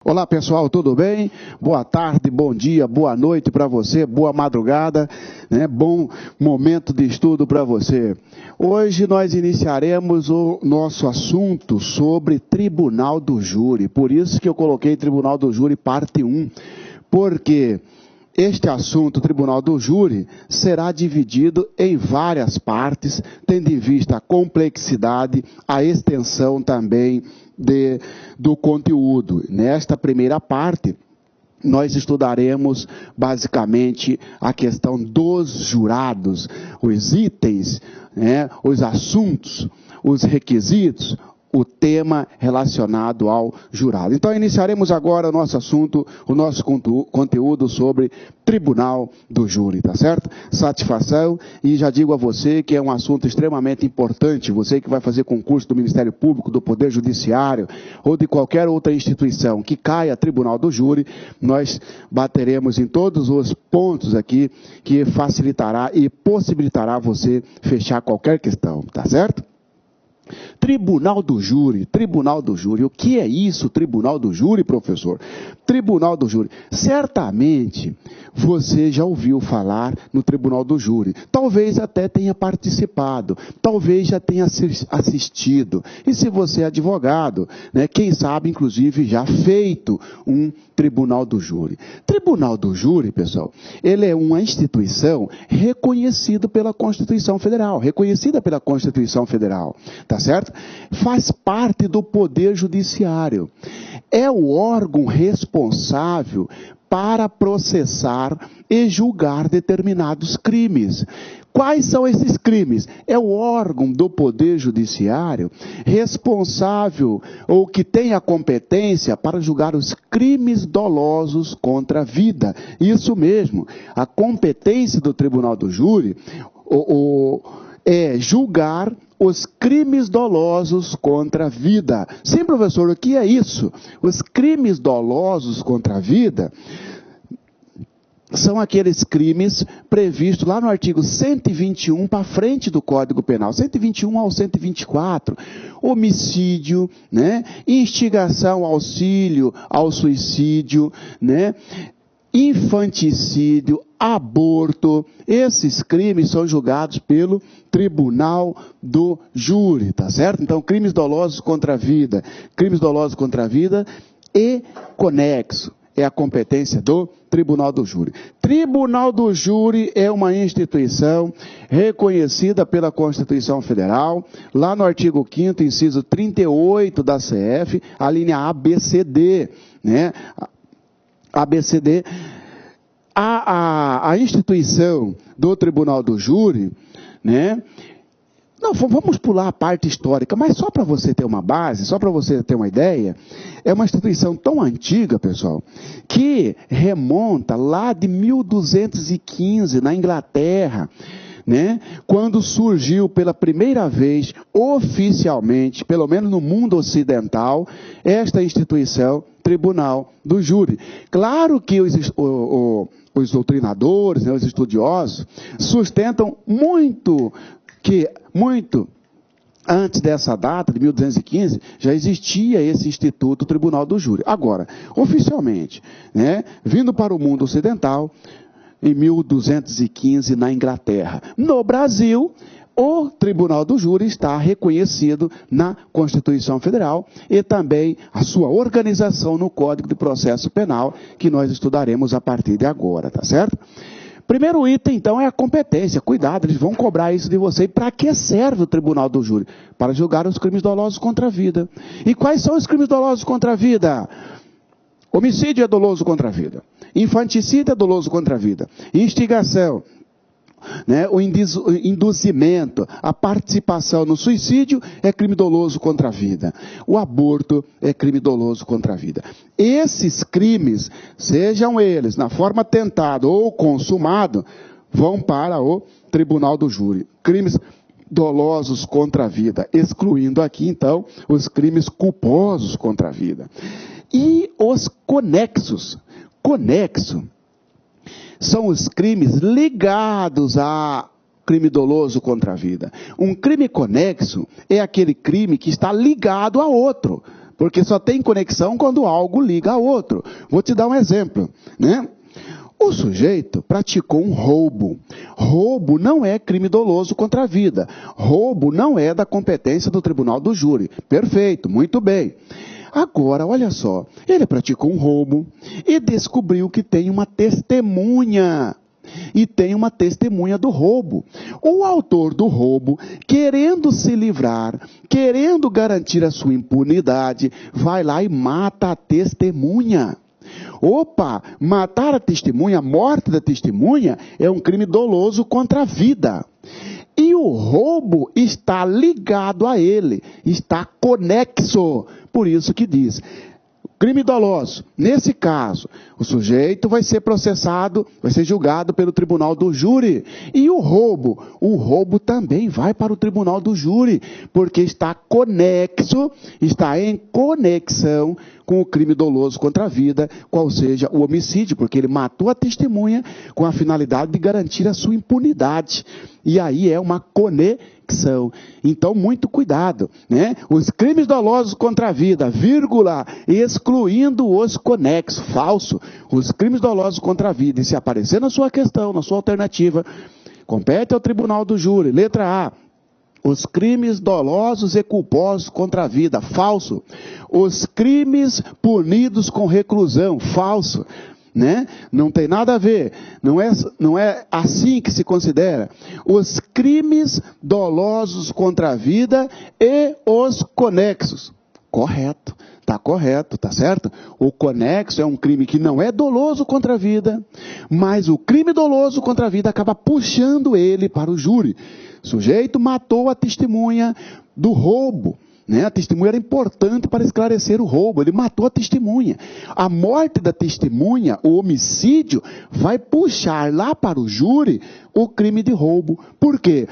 Olá pessoal, tudo bem? Boa tarde, bom dia, boa noite para você, boa madrugada, né? Bom momento de estudo para você. Hoje nós iniciaremos o nosso assunto sobre Tribunal do Júri, por isso que eu coloquei Tribunal do Júri parte 1, porque este assunto, Tribunal do Júri, será dividido em várias partes, tendo em vista a complexidade, a extensão também do conteúdo. Nesta primeira parte, nós estudaremos basicamente a questão dos jurados, os itens, né, os assuntos, os requisitos, o tema relacionado ao jurado. Então, iniciaremos agora o nosso assunto, o nosso conteúdo sobre Tribunal do Júri, tá certo? Satisfação, e já digo a você que é um assunto extremamente importante, você que vai fazer concurso do Ministério Público, do Poder Judiciário, ou de qualquer outra instituição que caia Tribunal do Júri, nós bateremos em todos os pontos aqui que facilitará e possibilitará você fechar qualquer questão, tá certo? Tribunal do Júri, Tribunal do Júri. O que é isso, Tribunal do Júri, professor? Tribunal do Júri. Certamente você já ouviu falar no Tribunal do Júri. Talvez até tenha participado, talvez já tenha assistido. E se você é advogado, né, quem sabe, inclusive, já feito um Tribunal do Júri. Tribunal do Júri, pessoal, ele é uma instituição reconhecida pela Constituição Federal, tá certo? Faz parte do Poder Judiciário. É o órgão responsável para processar e julgar determinados crimes. Quais são esses crimes? É o órgão do Poder Judiciário responsável ou que tem a competência para julgar os crimes dolosos contra a vida. Isso mesmo, a competência do Tribunal do Júri é julgar os crimes dolosos contra a vida. Sim, professor, o que é isso? Os crimes dolosos contra a vida são aqueles crimes previstos lá no artigo 121 para frente do Código Penal, 121 ao 124, homicídio, né? Instigação, auxílio ao suicídio, né? Infanticídio, aborto, esses crimes são julgados pelo Tribunal do Júri, tá certo? Então, crimes dolosos contra a vida e conexo é a competência do Tribunal do Júri. Tribunal do Júri é uma instituição reconhecida pela Constituição Federal, lá no artigo 5º, inciso 38 da CF, a linha ABCD, né? ABCD, a instituição do Tribunal do Júri, né? Não, vamos pular a parte histórica, mas só para você ter uma base, só para você ter uma ideia, é uma instituição tão antiga, pessoal, que remonta lá de 1215, na Inglaterra, né? Quando surgiu pela primeira vez, oficialmente, pelo menos no mundo ocidental, esta instituição, Tribunal do Júri. Claro que os doutrinadores, né, os estudiosos, sustentam muito antes dessa data, de 1215, já existia esse Instituto Tribunal do Júri. Agora, oficialmente, né, vindo para o mundo ocidental, em 1215, na Inglaterra. No Brasil, o Tribunal do Júri está reconhecido na Constituição Federal e também a sua organização no Código de Processo Penal, que nós estudaremos a partir de agora, tá certo? Primeiro item, então, é a competência. Cuidado, eles vão cobrar isso de você. E para que serve o Tribunal do Júri? Para julgar os crimes dolosos contra a vida. E quais são os crimes dolosos contra a vida? Homicídio é doloso contra a vida. Infanticídio é doloso contra a vida. Instigação, né? O induzimento, a participação no suicídio é crime doloso contra a vida. O aborto é crime doloso contra a vida. Esses crimes, sejam eles na forma tentado ou consumado, vão para o Tribunal do Júri. Crimes dolosos contra a vida, excluindo aqui, então, os crimes culposos contra a vida. E os conexos. Conexo são os crimes ligados a crime doloso contra a vida. Um crime conexo é aquele crime que está ligado a outro. porque só tem conexão quando algo liga a outro. Vou te dar um exemplo, né? O sujeito praticou um roubo. Roubo não é crime doloso contra a vida. Roubo não é da competência do tribunal do júri. Perfeito, muito bem. Agora, olha só, ele praticou um roubo e descobriu que tem uma testemunha. E tem uma testemunha do roubo. O autor do roubo, querendo se livrar, querendo garantir a sua impunidade, vai lá e mata a testemunha. Opa, matar a testemunha, a morte da testemunha é um crime doloso contra a vida. E o roubo está ligado a ele, está conexo. Por isso que diz, crime doloso. Nesse caso, o sujeito vai ser processado, vai ser julgado pelo tribunal do júri. E o roubo também vai para o tribunal do júri, porque está conexo, está em conexão com o crime doloso contra a vida, qual seja o homicídio, porque ele matou a testemunha com a finalidade de garantir a sua impunidade. E aí é uma conexão. Então, muito cuidado, né? Os crimes dolosos contra a vida, vírgula, excluindo os conexos, falso. Os crimes dolosos contra a vida, e se aparecer na sua questão, na sua alternativa, compete ao tribunal do júri. Letra A. Os crimes dolosos e culposos contra a vida, falso. Os crimes punidos com reclusão, falso. Né? Não tem nada a ver, não é assim que se considera. Os crimes dolosos contra a vida e os conexos. Correto, tá certo? O conexo é um crime que não é doloso contra a vida, mas o crime doloso contra a vida acaba puxando ele para o júri. O sujeito matou a testemunha do roubo. Né? A testemunha era importante para esclarecer o roubo, ele matou a testemunha. A morte da testemunha, o homicídio, vai puxar lá para o júri o crime de roubo. Por quê?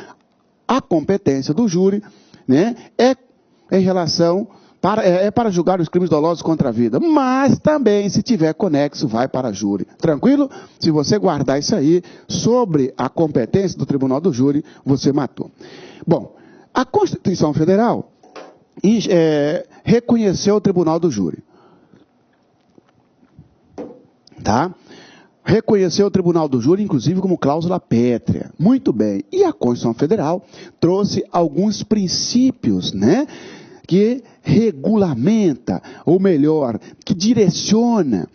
A competência do júri, né, é em relação, para julgar os crimes dolosos contra a vida. Mas também, se tiver conexo, vai para a júri. Tranquilo? Se você guardar isso aí, sobre a competência do tribunal do júri, você matou. Bom, a Constituição Federal reconheceu o tribunal do júri. Tá? Reconheceu o tribunal do júri, inclusive, como cláusula pétrea. Muito bem. E a Constituição Federal trouxe alguns princípios, né, que regulamenta, ou melhor, que direciona,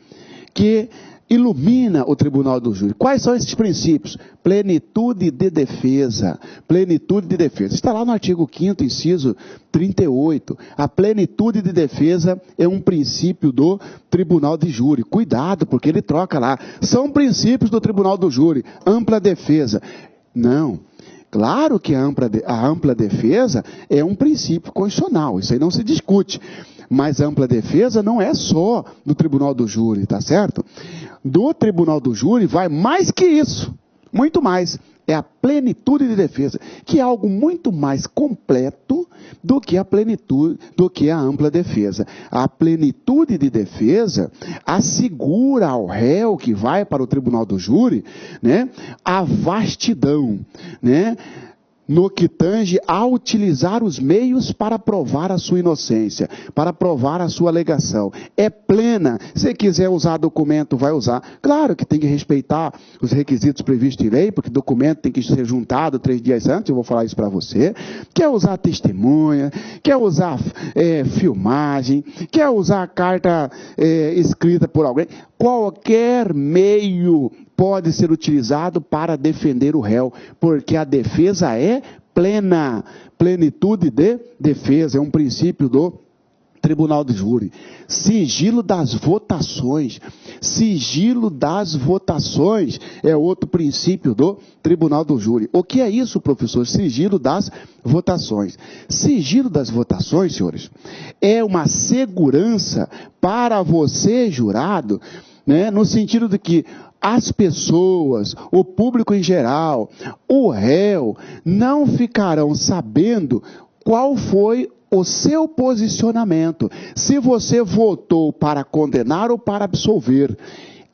que ilumina o tribunal do júri. Quais são esses princípios? Plenitude de defesa. Plenitude de defesa. Está lá no artigo 5º, inciso 38. A plenitude de defesa é um princípio do tribunal de júri. Cuidado, porque ele troca lá. São princípios do tribunal do júri. Ampla defesa. Não. Claro que a ampla defesa é um princípio constitucional. Isso aí não se discute. Mas a ampla defesa não é só do tribunal do júri, tá certo? Do tribunal do júri vai mais que isso, muito mais. É a plenitude de defesa, que é algo muito mais completo do que a plenitude, do que a ampla defesa. A plenitude de defesa assegura ao réu que vai para o tribunal do júri, né, a vastidão, né, no que tange a utilizar os meios para provar a sua inocência, para provar a sua alegação. É plena. Se quiser usar documento, vai usar. Claro que tem que respeitar os requisitos previstos em lei, porque documento tem que ser juntado 3 dias antes, eu vou falar isso para você. Quer usar testemunha, quer usar filmagem, quer usar carta escrita por alguém, qualquer meio pode ser utilizado para defender o réu, porque a defesa é plena. Plenitude de defesa é um princípio do tribunal de júri. Sigilo das votações. Sigilo das votações é outro princípio do tribunal do júri. O que é isso, professor? Sigilo das votações. Sigilo das votações, senhores, é uma segurança para você, jurado, né, no sentido de que as pessoas, o público em geral, o réu, não ficarão sabendo qual foi o seu posicionamento, se você votou para condenar ou para absolver.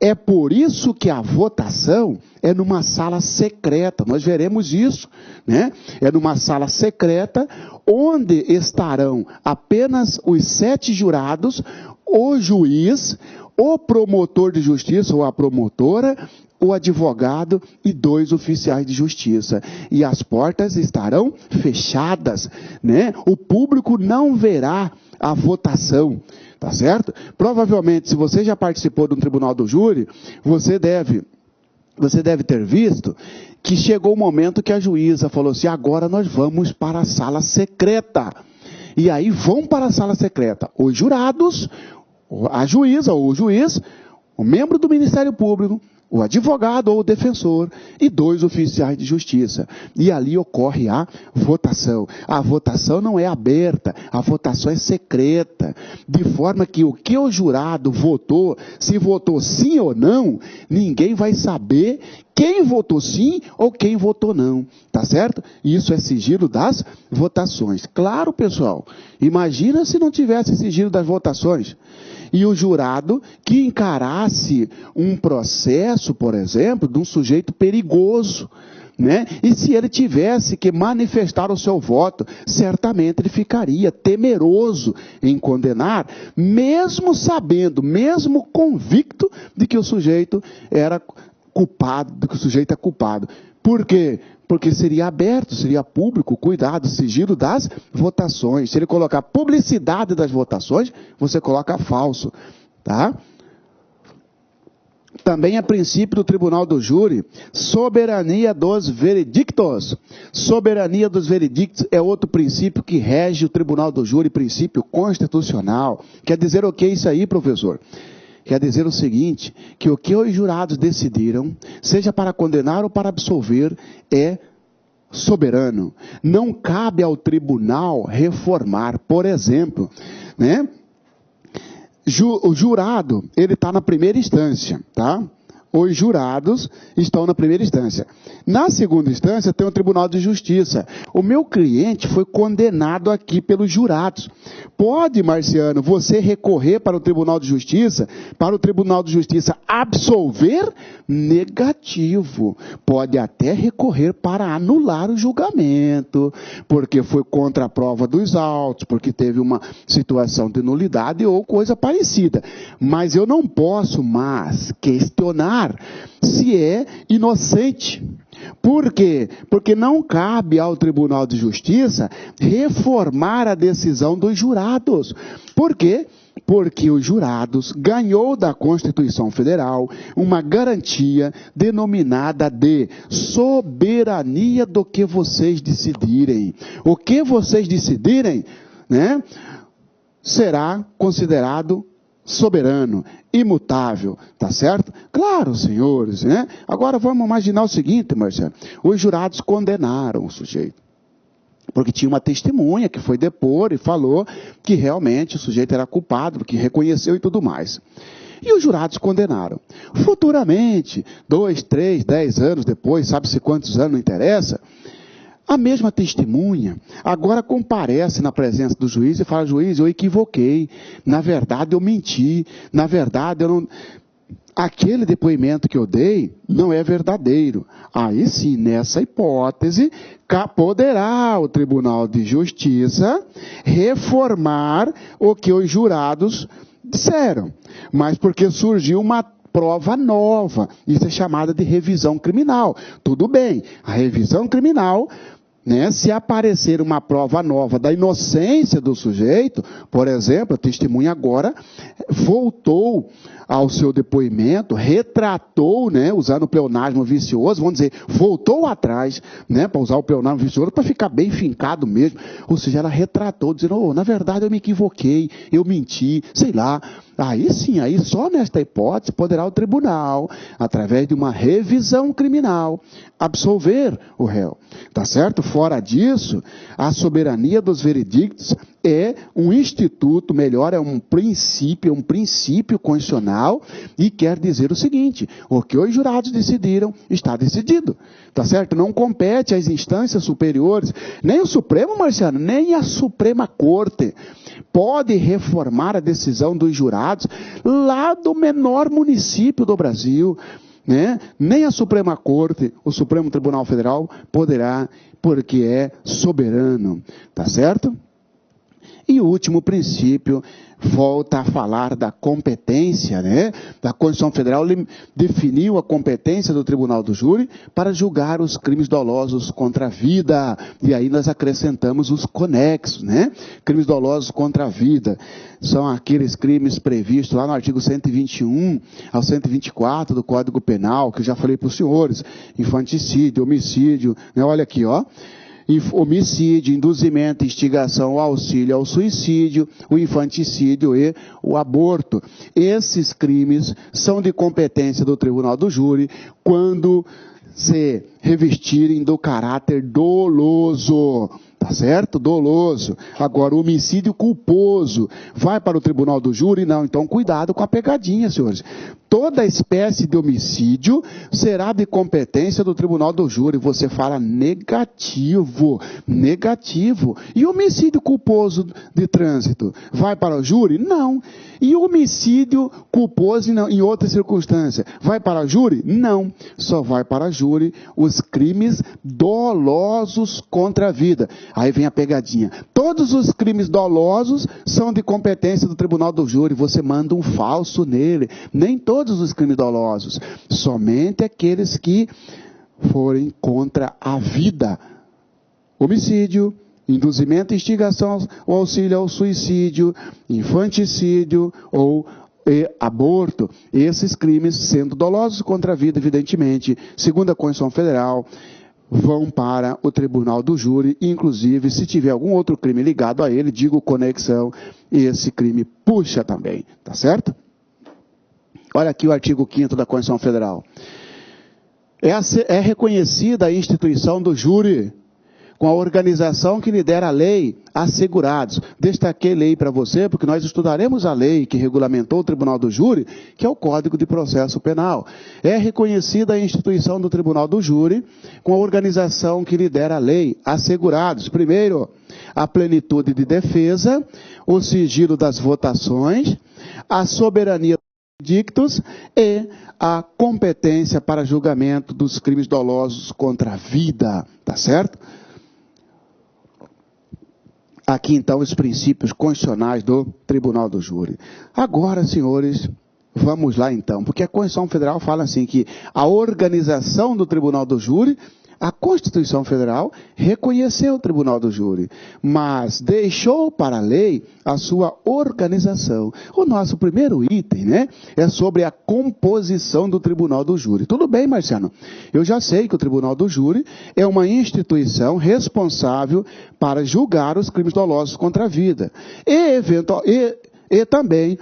É por isso que a votação é numa sala secreta. Nós veremos isso, né? É numa sala secreta, onde estarão apenas os 7 jurados, o juiz, o promotor de justiça ou a promotora, o advogado e 2 oficiais de justiça. E as portas estarão fechadas, né? O público não verá a votação, tá certo? Provavelmente, se você já participou de um tribunal do júri, você deve ter visto que chegou o momento que a juíza falou assim: agora nós vamos para a sala secreta. E aí vão para a sala secreta os jurados, a juíza ou o juiz, o membro do Ministério Público, o advogado ou o defensor e 2 oficiais de justiça. E ali ocorre a votação. A votação não é aberta, a votação é secreta. De forma que o que o jurado votou, se votou sim ou não, ninguém vai saber quem votou sim ou quem votou não. Tá certo? Isso é sigilo das votações. Claro, pessoal, imagina se não tivesse sigilo das votações. E o jurado que encarasse um processo, por exemplo, de um sujeito perigoso, né? E se ele tivesse que manifestar o seu voto, certamente ele ficaria temeroso em condenar, mesmo sabendo, mesmo convicto de que o sujeito era culpado, de que o sujeito é culpado. Por quê? Porque seria aberto, seria público, cuidado, sigilo das votações. Se ele colocar publicidade das votações, você coloca falso, tá? Também é princípio do Tribunal do Júri, soberania dos veredictos. Soberania dos veredictos é outro princípio que rege o Tribunal do Júri, princípio constitucional. Quer dizer o que é isso aí, professor? Quer dizer o seguinte, que o que os jurados decidiram, seja para condenar ou para absolver, é soberano. Não cabe ao tribunal reformar. Por exemplo, né? O jurado, ele está na primeira instância, tá? Os jurados estão na primeira instância. Na segunda instância, tem o Tribunal de Justiça. O meu cliente foi condenado aqui pelos jurados. Pode, Marciano, você recorrer para o Tribunal de Justiça, para o Tribunal de Justiça absolver? Negativo. Pode até recorrer para anular o julgamento, porque foi contra a prova dos autos, porque teve uma situação de nulidade ou coisa parecida. Mas eu não posso mais questionar se é inocente. Por quê? Porque não cabe ao Tribunal de Justiça reformar a decisão dos jurados. Por quê? Porque os jurados ganhou da Constituição Federal uma garantia denominada de soberania do que vocês decidirem. O que vocês decidirem, né, será considerado soberano, imutável, tá certo? Claro, senhores, né? Agora vamos imaginar o seguinte, Marcelo. Os jurados condenaram o sujeito, porque tinha uma testemunha que foi depor e falou que realmente o sujeito era culpado, que reconheceu e tudo mais. E os jurados condenaram. Futuramente, 2, 3, 10 anos depois, sabe-se quantos anos, não interessa, a mesma testemunha agora comparece na presença do juiz e fala: juiz, eu equivoquei, na verdade eu menti, na verdade eu não... aquele depoimento que eu dei não é verdadeiro. Aí sim, nessa hipótese, poderá o Tribunal de Justiça reformar o que os jurados disseram. Mas porque surgiu uma prova nova, isso é chamada de revisão criminal. Tudo bem, a revisão criminal, né, se aparecer uma prova nova da inocência do sujeito, por exemplo, a testemunha agora voltou ao seu depoimento, retratou, né, usando o pleonasmo vicioso, vamos dizer, voltou atrás, né, para usar o pleonasmo vicioso, para ficar bem fincado mesmo, ou seja, ela retratou, dizendo: oh, na verdade eu me equivoquei, eu menti, sei lá. Aí sim, aí só nesta hipótese poderá o tribunal, através de uma revisão criminal, absolver o réu. Tá certo? Fora disso, a soberania dos veredictos é um instituto, melhor, é um princípio constitucional Federal e quer dizer o seguinte: o que os jurados decidiram está decidido, tá certo? Não compete às instâncias superiores, nem o Supremo, Marciano, nem a Suprema Corte pode reformar a decisão dos jurados lá do menor município do Brasil, né? Nem a Suprema Corte, o Supremo Tribunal Federal poderá, porque é soberano, tá certo? E o último princípio volta a falar da competência, né? A Constituição Federal definiu a competência do Tribunal do Júri para julgar os crimes dolosos contra a vida. E aí nós acrescentamos os conexos, né? Crimes dolosos contra a vida são aqueles crimes previstos lá no artigo 121 ao 124 do Código Penal, que eu já falei para os senhores: infanticídio, homicídio, né? Olha aqui, ó. Homicídio, induzimento, instigação, auxílio ao suicídio, o infanticídio e o aborto. Esses crimes são de competência do Tribunal do Júri quando se revestirem do caráter doloso. Tá certo? Doloso. Agora, o homicídio culposo vai para o Tribunal do Júri? Não. Então, cuidado com a pegadinha, senhores. Toda espécie de homicídio será de competência do Tribunal do Júri. Você fala negativo. Negativo. E homicídio culposo de trânsito vai para o júri? Não. E homicídio culposo em outra circunstância vai para o júri? Não. Só vai para o júri os crimes dolosos contra a vida. Aí vem a pegadinha. Todos os crimes dolosos são de competência do Tribunal do Júri. Você manda um falso nele. Nem todos os crimes dolosos. Somente aqueles que forem contra a vida. Homicídio, induzimento, instigação ou auxílio ao suicídio, infanticídio ou aborto. Esses crimes, sendo dolosos contra a vida, evidentemente, segundo a Constituição Federal, vão para o Tribunal do Júri. Inclusive, se tiver algum outro crime ligado a ele, digo conexão, esse crime puxa também, tá certo? Olha aqui o artigo 5º da Constituição Federal. É reconhecida a instituição do júri com a organização que lhe der a lei, assegurados. Destaquei lei para você, porque nós estudaremos a lei que regulamentou o Tribunal do Júri, que é o Código de Processo Penal. É reconhecida a instituição do Tribunal do Júri com a organização que lhe der a lei, assegurados. Primeiro, a plenitude de defesa, o sigilo das votações, a soberania dos dictos e a competência para julgamento dos crimes dolosos contra a vida. Tá certo? Aqui, então, os princípios constitucionais do Tribunal do Júri. Agora, senhores, vamos lá, então, porque a Constituição Federal fala assim que a organização do Tribunal do Júri, a Constituição Federal reconheceu o Tribunal do Júri, mas deixou para a lei a sua organização. O nosso primeiro item, né, é sobre a composição do Tribunal do Júri. Tudo bem, Marciano? Eu já sei que o Tribunal do Júri é uma instituição responsável para julgar os crimes dolosos contra a vida. E também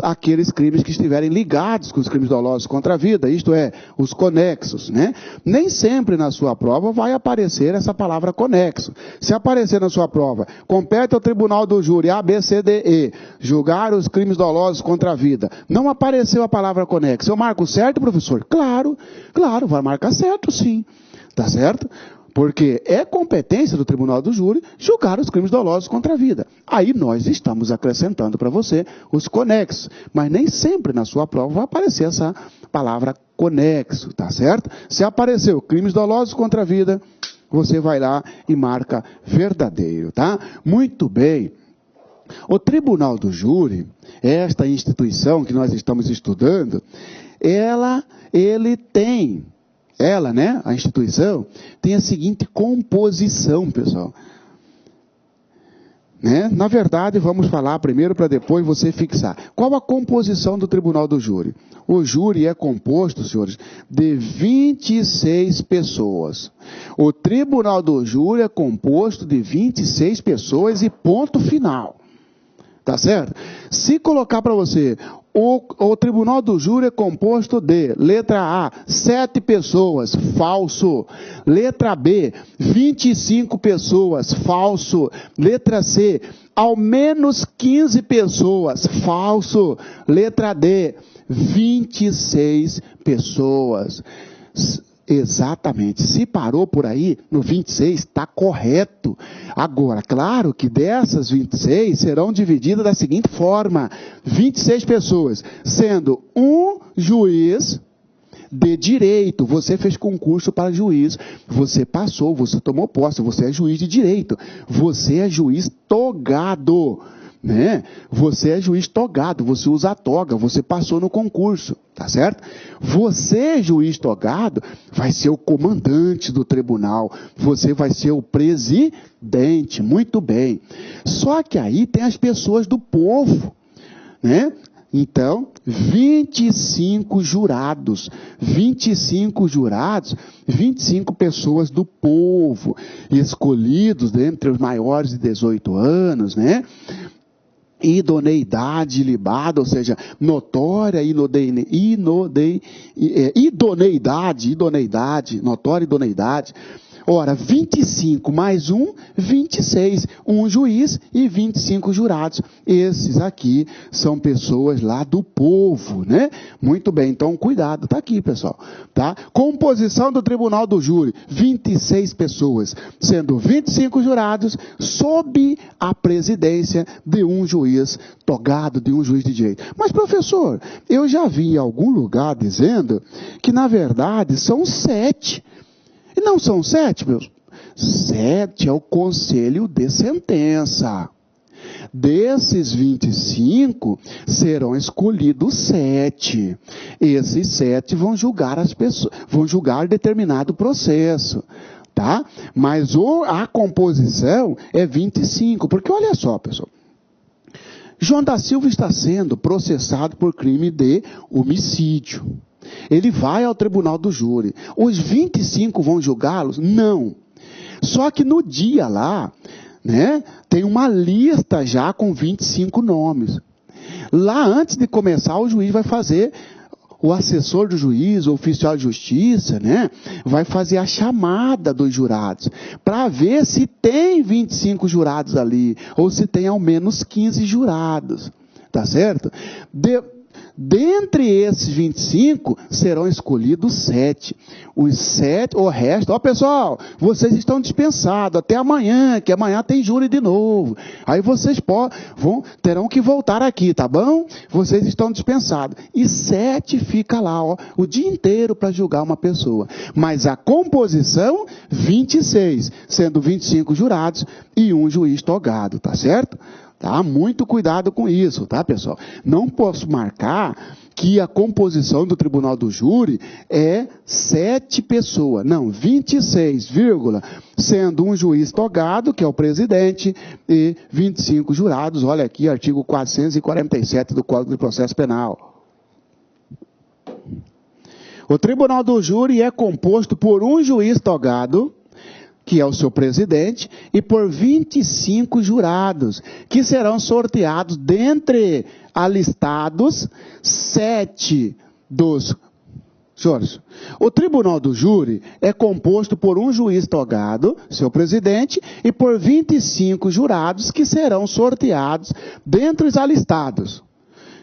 aqueles crimes que estiverem ligados com os crimes dolosos contra a vida, isto é, os conexos, né? Nem sempre na sua prova vai aparecer essa palavra conexo. Se aparecer na sua prova, compete ao Tribunal do Júri, A, B, C, D, E, julgar os crimes dolosos contra a vida. Não apareceu a palavra conexo. Eu marco certo, professor? Claro, vai marcar certo, sim. Tá certo? Porque é competência do Tribunal do Júri julgar os crimes dolosos contra a vida. Aí nós estamos acrescentando para você os conexos. Mas nem sempre na sua prova vai aparecer essa palavra conexo, tá certo? Se apareceu crimes dolosos contra a vida, você vai lá e marca verdadeiro, tá? Muito bem. O Tribunal do Júri, esta instituição que nós estamos estudando, a instituição, tem a seguinte composição, pessoal. Né? Na verdade, vamos falar primeiro para depois você fixar. Qual a composição do Tribunal do Júri? O júri é composto, senhores, de 26 pessoas. O Tribunal do Júri é composto de 26 pessoas e ponto final. Tá certo? Se colocar para você, o Tribunal do Júri é composto de, letra A, 7 pessoas, falso. Letra B, 25 pessoas, falso. Letra C, ao menos 15 pessoas, falso. Letra D, 26 pessoas. Exatamente. Se parou por aí, no 26, está correto. Agora, claro que dessas 26 serão divididas da seguinte forma: 26 pessoas, sendo um juiz de direito. Você fez concurso para juiz, você passou, você tomou posse, você é juiz de direito. Você é juiz togado, né? Você é juiz togado, você usa a toga, você passou no concurso, tá certo? Você, juiz togado, vai ser o comandante do tribunal, você vai ser o presidente, muito bem. Só que aí tem as pessoas do povo, né? Então, 25 jurados, 25 pessoas do povo, escolhidos dentre os maiores de 18 anos, né? Idoneidade ilibada, ou seja, notória notória idoneidade. Ora, 25 mais 1, 26. Um juiz e 25 jurados. Esses aqui são pessoas lá do povo, né? Muito bem, então cuidado, tá aqui, pessoal. Tá? Composição do Tribunal do Júri, 26 pessoas, sendo 25 jurados, sob a presidência de um juiz togado, de um juiz de direito. Mas, professor, eu já vi em algum lugar dizendo que, na verdade, são 7. E não são 7, meus? 7 é o conselho de sentença. Desses 25, serão escolhidos 7. Esses 7 vão julgar as pessoas, vão julgar determinado processo. Tá? Mas a composição é 25. Porque olha só, pessoal. João da Silva está sendo processado por crime de homicídio. Ele vai ao tribunal do júri. Os 25 vão julgá-los? Não. Só que no dia lá, né, tem uma lista já com 25 nomes. Lá, antes de começar, o juiz vai fazer, o assessor do juiz, o oficial de justiça, né, vai fazer a chamada dos jurados, para ver se tem 25 jurados ali, ou se tem ao menos 15 jurados. Tá certo? Dentre esses 25, serão escolhidos 7. Os 7, o resto, ó pessoal, vocês estão dispensados até amanhã, que amanhã tem júri de novo. Aí vocês terão que voltar aqui, tá bom? Vocês estão dispensados. E 7 fica lá, ó, o dia inteiro para julgar uma pessoa. Mas a composição, 26, sendo 25 jurados e um juiz togado, tá certo? Tá? Muito cuidado com isso, tá, pessoal? Não posso marcar que a composição do tribunal do júri é 7 pessoas. Não, 26, sendo um juiz togado, que é o presidente, e 25 jurados. Olha aqui, artigo 447 do Código de Processo Penal. O tribunal do júri é composto por um juiz togado, que é o seu presidente, e por 25 jurados, que serão sorteados dentre alistados 7 dos... Senhores, o tribunal do júri é composto por um juiz togado, seu presidente, e por 25 jurados, que serão sorteados dentre os alistados.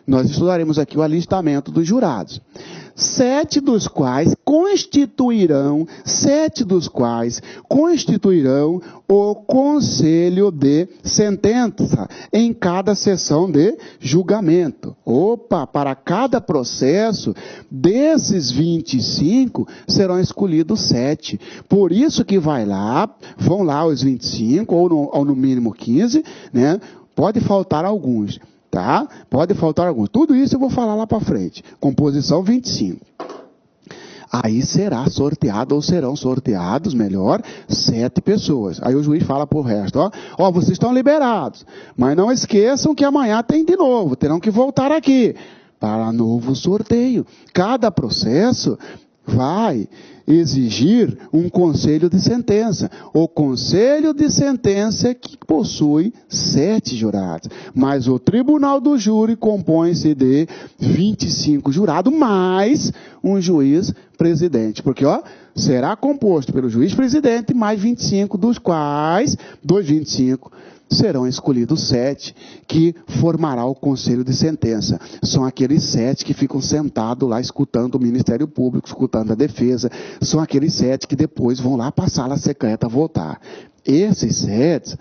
Nós estudaremos aqui o alistamento dos jurados. 7 dos quais constituirão o conselho de sentença em cada sessão de julgamento. Para cada processo, desses 25, serão escolhidos 7. Por isso que vão lá os 25, ou no mínimo 15, né? Pode faltar alguns. Tá? Pode faltar alguns. Tudo isso eu vou falar lá para frente. Composição 25. Aí será sorteado, ou serão sorteados, melhor, 7 pessoas. Aí o juiz fala pro resto, ó, vocês estão liberados. Mas não esqueçam que amanhã tem de novo. Terão que voltar aqui para novo sorteio. Cada processo vai exigir um conselho de sentença. O conselho de sentença que possui 7 jurados. Mas o tribunal do júri compõe-se de 25 jurados, mais um juiz presidente. Porque, será composto pelo juiz presidente mais 25, dos quais, dos 25, serão escolhidos 7 que formará o conselho de sentença. São aqueles 7 que ficam sentados lá escutando o Ministério Público, escutando a defesa. São aqueles 7 que depois vão lá para a sala secreta votar. Esses 7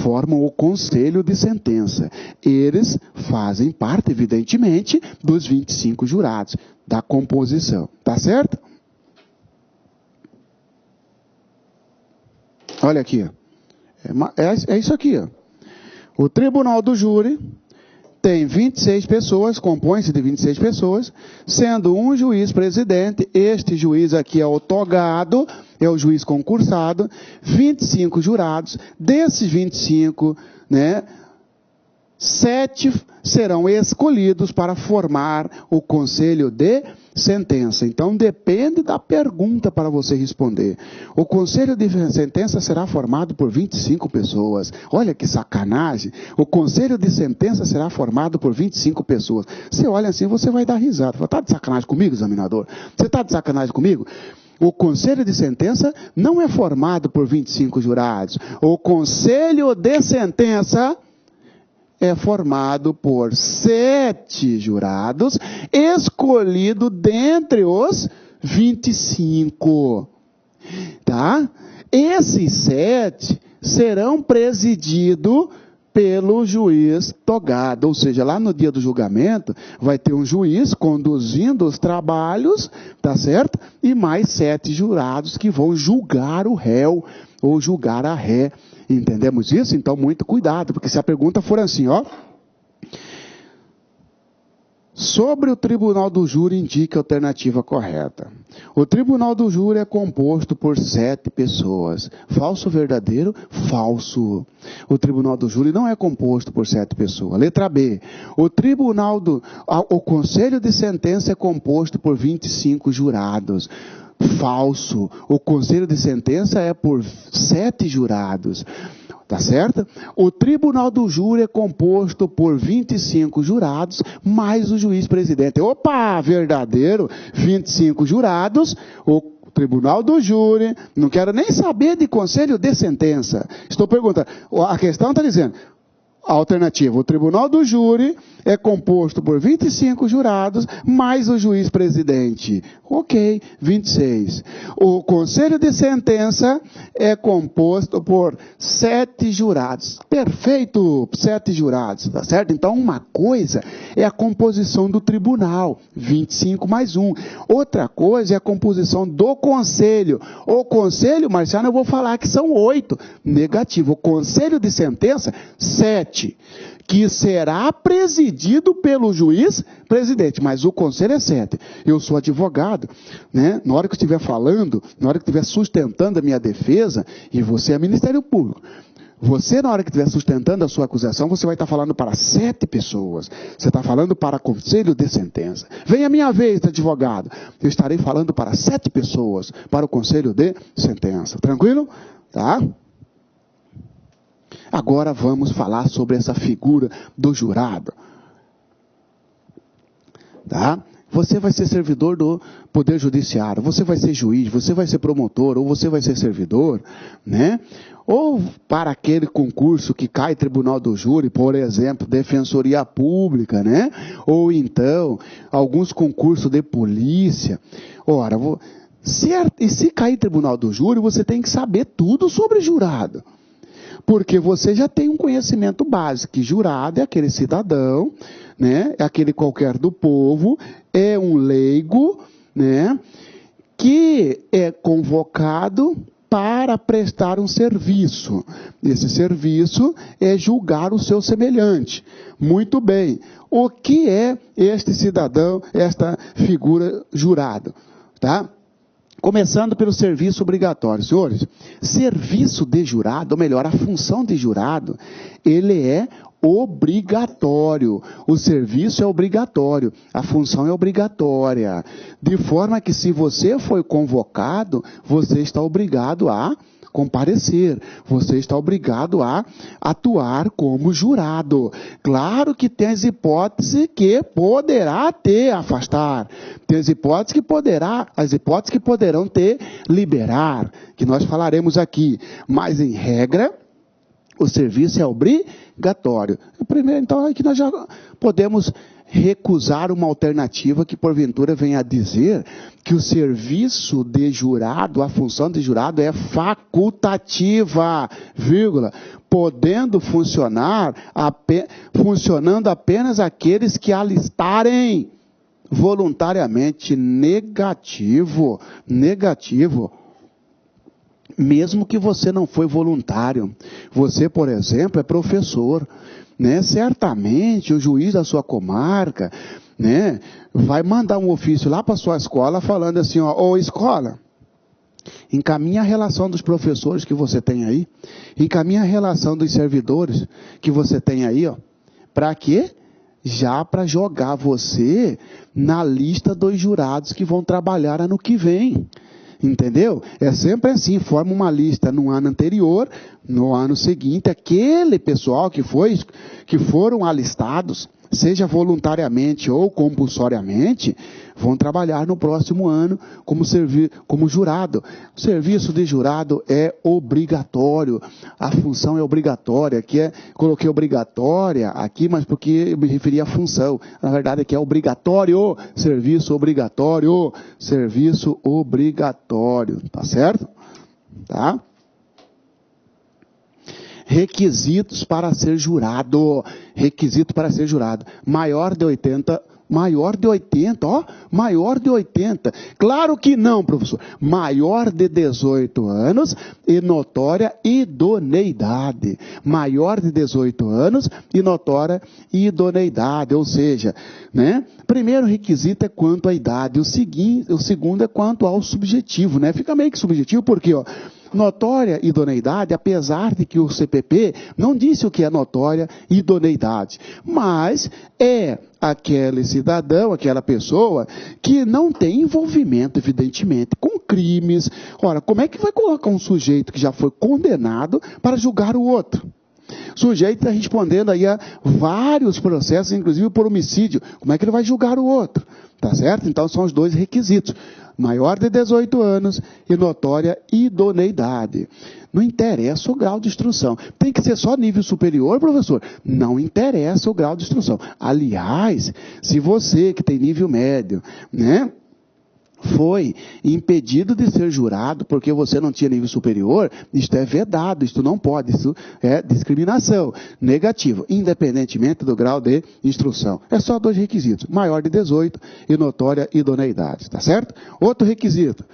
formam o conselho de sentença. Eles fazem parte, evidentemente, dos 25 jurados, da composição. Tá certo? Olha aqui. É isso aqui. Ó. O tribunal do júri tem 26 pessoas, compõe-se de 26 pessoas, sendo um juiz presidente. Este juiz aqui é o togado, é o juiz concursado, 25 jurados. Desses 25, 7 serão escolhidos para formar o conselho de sentença. Então, depende da pergunta para você responder. O conselho de sentença será formado por 25 pessoas. Olha que sacanagem. O conselho de sentença será formado por 25 pessoas. Você olha assim, você vai dar risada. Fala, tá de sacanagem comigo, examinador? Você está de sacanagem comigo? O conselho de sentença não é formado por 25 jurados. O conselho de sentença é formado por 7 jurados, escolhido dentre os 25. Tá? Esses 7 serão presididos pelo juiz togado, ou seja, lá no dia do julgamento, vai ter um juiz conduzindo os trabalhos, tá certo? E mais 7 jurados que vão julgar o réu, ou julgar a ré. Entendemos isso? Então, muito cuidado, porque se a pergunta for assim, ó. Sobre o tribunal do júri, indique a alternativa correta. O tribunal do júri é composto por 7 pessoas. Falso ou verdadeiro? Falso. O tribunal do júri não é composto por 7 pessoas. Letra B. O conselho de sentença é composto por 25 jurados. Falso. O conselho de sentença é por 7 jurados. Tá certo? O tribunal do júri é composto por 25 jurados, mais o juiz presidente. Opa, verdadeiro, 25 jurados, o tribunal do júri, não quero nem saber de conselho de sentença. Estou perguntando, a questão está dizendo, a alternativa, o tribunal do júri é composto por 25 jurados, mais o juiz presidente. Ok, 26. O conselho de sentença é composto por 7 jurados. Perfeito, 7 jurados, tá certo? Então, uma coisa é a composição do tribunal, 25 mais 1. Outra coisa é a composição do conselho. O conselho, Marciano, eu vou falar que são 8. Negativo. O conselho de sentença, 7. Que será presidido pelo juiz presidente, mas o conselho é 7. Eu sou advogado, né? Na hora que eu estiver falando, na hora que eu estiver sustentando a minha defesa, e você é Ministério Público, você, na hora que estiver sustentando a sua acusação, você vai estar falando para 7 pessoas. Você está falando para conselho de sentença. Vem a minha vez, advogado. Eu estarei falando para 7 pessoas, para o conselho de sentença. Tranquilo? Tá? Agora vamos falar sobre essa figura do jurado. Tá? Você vai ser servidor do Poder Judiciário, você vai ser juiz, você vai ser promotor, ou você vai ser servidor, né? Ou para aquele concurso que cai Tribunal do Júri, por exemplo, Defensoria Pública, né? Ou então, alguns concursos de polícia. Ora, se cair Tribunal do Júri, você tem que saber tudo sobre jurado. Porque você já tem um conhecimento básico, que jurado é aquele cidadão, né? É aquele qualquer do povo, é um leigo, né? Que é convocado para prestar um serviço. Esse serviço é julgar o seu semelhante. Muito bem. O que é este cidadão, esta figura jurado? Tá? Começando pelo serviço obrigatório. Senhores, serviço de jurado, ou melhor, a função de jurado, ele é obrigatório. O serviço é obrigatório, a função é obrigatória. De forma que se você foi convocado, você está obrigado a comparecer, você está obrigado a atuar como jurado. Claro que tem as hipóteses que poderá ter afastar, tem as hipóteses que poderão ter liberar, que nós falaremos aqui, mas em regra, O serviço é obrigatório. Primeiro, então, aqui nós já podemos recusar uma alternativa que, porventura, venha a dizer que o serviço de jurado, a função de jurado é facultativa, vírgula, podendo funcionando apenas aqueles que alistarem voluntariamente. Negativo. Mesmo que você não foi voluntário. Você, por exemplo, é professor, né? Certamente o juiz da sua comarca, né, vai mandar um ofício lá para a sua escola falando assim, ó, ô escola, encaminha a relação dos professores que você tem aí, encaminha a relação dos servidores que você tem aí, ó. Para quê? Já para jogar você na lista dos jurados que vão trabalhar ano que vem. Entendeu? É sempre assim, forma uma lista no ano anterior, no ano seguinte, aquele pessoal que foram alistados, seja voluntariamente ou compulsoriamente, vão trabalhar no próximo ano como jurado. O serviço de jurado é obrigatório, a função é obrigatória, coloquei obrigatória aqui, mas porque eu me referi à função. Na verdade, aqui é obrigatório, serviço obrigatório, tá certo? Tá? Requisitos para ser jurado. Requisito para ser jurado. Maior de 80, ó. Maior de 80. Claro que não, professor. Maior de 18 anos e notória idoneidade. Maior de 18 anos e notória idoneidade. Ou seja, né? Primeiro requisito é quanto à idade. O segundo é quanto ao subjetivo, né? Fica meio que subjetivo porque, ó, notória idoneidade, apesar de que o CPP não disse o que é notória idoneidade, mas é aquele cidadão, aquela pessoa que não tem envolvimento, evidentemente, com crimes. Ora, como é que vai colocar um sujeito que já foi condenado para julgar o outro? O sujeito está respondendo aí a vários processos, inclusive por homicídio. Como é que ele vai julgar o outro? Tá certo? Então são os dois requisitos. Maior de 18 anos e notória idoneidade. Não interessa o grau de instrução. Tem que ser só nível superior, professor? Não interessa o grau de instrução. Aliás, se você que tem nível médio, né, foi impedido de ser jurado porque você não tinha nível superior, isto é vedado, isto não pode, isso é discriminação, negativo, independentemente do grau de instrução. É só dois requisitos, maior de 18 e notória idoneidade, tá certo? Outro requisito,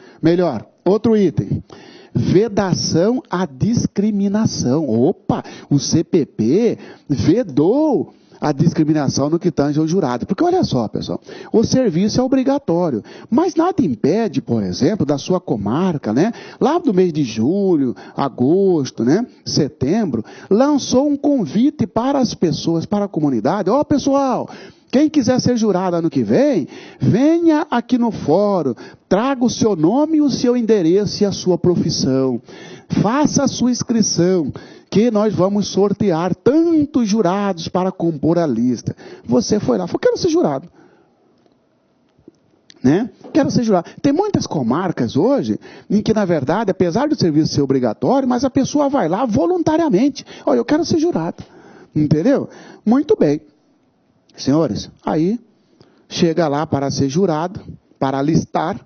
outro item, vedação à discriminação. Opa, o CPP vedou a discriminação no que tange ao jurado. Porque olha só, pessoal, o serviço é obrigatório, mas nada impede, por exemplo, da sua comarca, né, lá do mês de julho, agosto, né, setembro, lançou um convite para as pessoas, para a comunidade. Ó, pessoal, quem quiser ser jurado ano que vem, venha aqui no fórum, traga o seu nome, o seu endereço e a sua profissão. Faça a sua inscrição, que nós vamos sortear tantos jurados para compor a lista. Você foi lá, falou, quero ser jurado. Né? Quero ser jurado. Tem muitas comarcas hoje, em que, na verdade, apesar do serviço ser obrigatório, mas a pessoa vai lá voluntariamente. Olha, eu quero ser jurado. Entendeu? Muito bem. Senhores, aí chega lá para ser jurado, para alistar,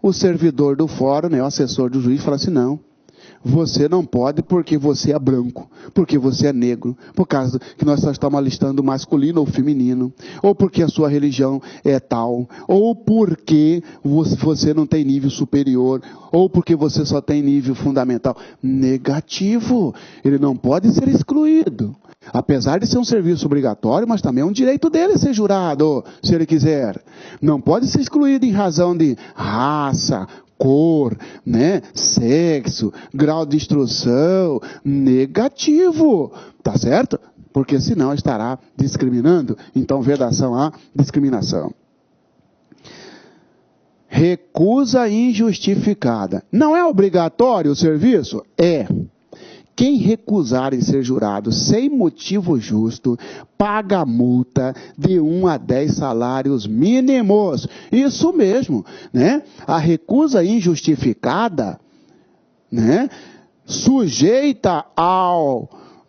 o servidor do fórum, né, o assessor do juiz, fala assim, não, você não pode porque você é branco, porque você é negro, por causa que nós só estamos alistando masculino ou feminino, ou porque a sua religião é tal, ou porque você não tem nível superior, ou porque você só tem nível fundamental. Negativo, ele não pode ser excluído. Apesar de ser um serviço obrigatório, mas também é um direito dele ser jurado, se ele quiser. Não pode ser excluído em razão de raça, cor, né, sexo, grau de instrução. Negativo, tá certo? Porque senão estará discriminando. Então, vedação à discriminação. Recusa injustificada. Não é obrigatório o serviço? É. Quem recusar em ser jurado sem motivo justo, paga multa de 1 a 10 salários mínimos. Isso mesmo, né? A recusa injustificada, né, sujeita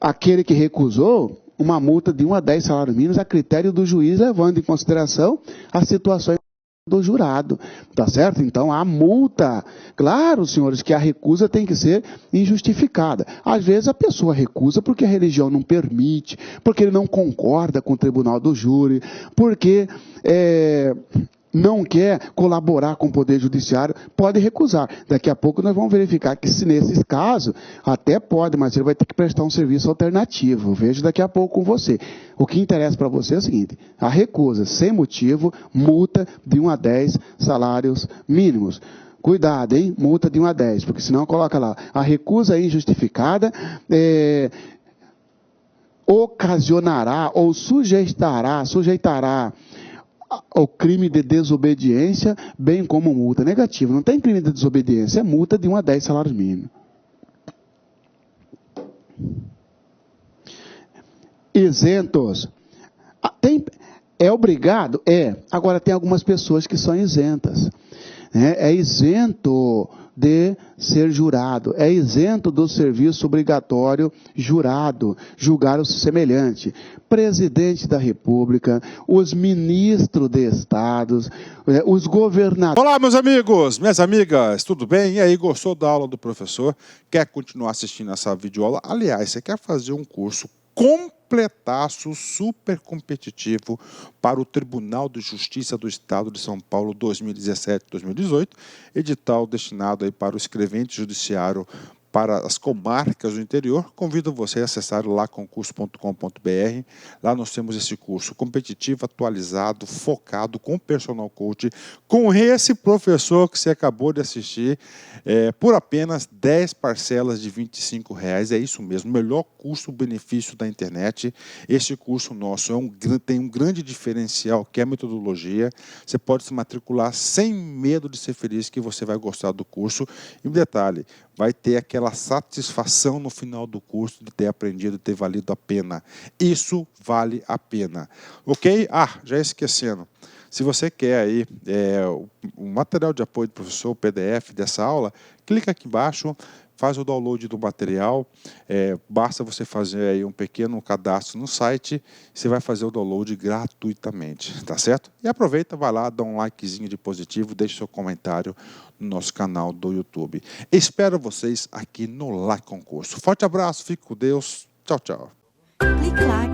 aquele que recusou uma multa de 1 a 10 salários mínimos a critério do juiz, levando em consideração as situações do jurado, tá certo? Então, a multa, claro, senhores, que a recusa tem que ser injustificada. Às vezes a pessoa recusa porque a religião não permite, porque ele não concorda com o tribunal do júri, porque não quer colaborar com o Poder Judiciário, pode recusar. Daqui a pouco nós vamos verificar que, se nesses casos, até pode, mas ele vai ter que prestar um serviço alternativo. Vejo daqui a pouco com você. O que interessa para você é o seguinte: a recusa, sem motivo, multa de 1 a 10 salários mínimos. Cuidado, hein? Multa de 1 a 10, porque senão coloca lá, a recusa injustificada ocasionará ou sujeitará o crime de desobediência, bem como multa negativa. Não tem crime de desobediência, é multa de 1 a 10 salários mínimos. Isentos. É obrigado? É. Agora, tem algumas pessoas que são isentas. É isento de ser jurado, é isento do serviço obrigatório jurado, julgar o semelhante. Presidente da República, os ministros de estados, os governadores. Olá, meus amigos, minhas amigas, tudo bem? E aí, gostou da aula do professor? Quer continuar assistindo essa videoaula? Aliás, você quer fazer um curso completaço, super competitivo para o Tribunal de Justiça do Estado de São Paulo 2017-2018, edital destinado aí para o escrevente judiciário para as comarcas do interior. Convido você a acessar lá concurso.com.br. Lá nós temos esse curso competitivo, atualizado, focado, com personal coach, com esse professor que você acabou de assistir, por apenas 10 parcelas de R$ 25,00. É isso mesmo, melhor custo-benefício da internet. Esse curso nosso tem um grande diferencial, que é a metodologia. Você pode se matricular sem medo de ser feliz, que você vai gostar do curso. E um detalhe, vai ter aquela satisfação no final do curso de ter aprendido, de ter valido a pena. Isso vale a pena. Ok? Já esquecendo. Se você quer aí o material de apoio do professor, o PDF dessa aula, clica aqui embaixo, faz o download do material, basta você fazer aí um pequeno cadastro no site, você vai fazer o download gratuitamente, tá certo? E aproveita, vai lá, dá um likezinho de positivo, deixe seu comentário no nosso canal do YouTube. Espero vocês aqui no Like Concurso. Forte abraço, fique com Deus, tchau, tchau. Clique lá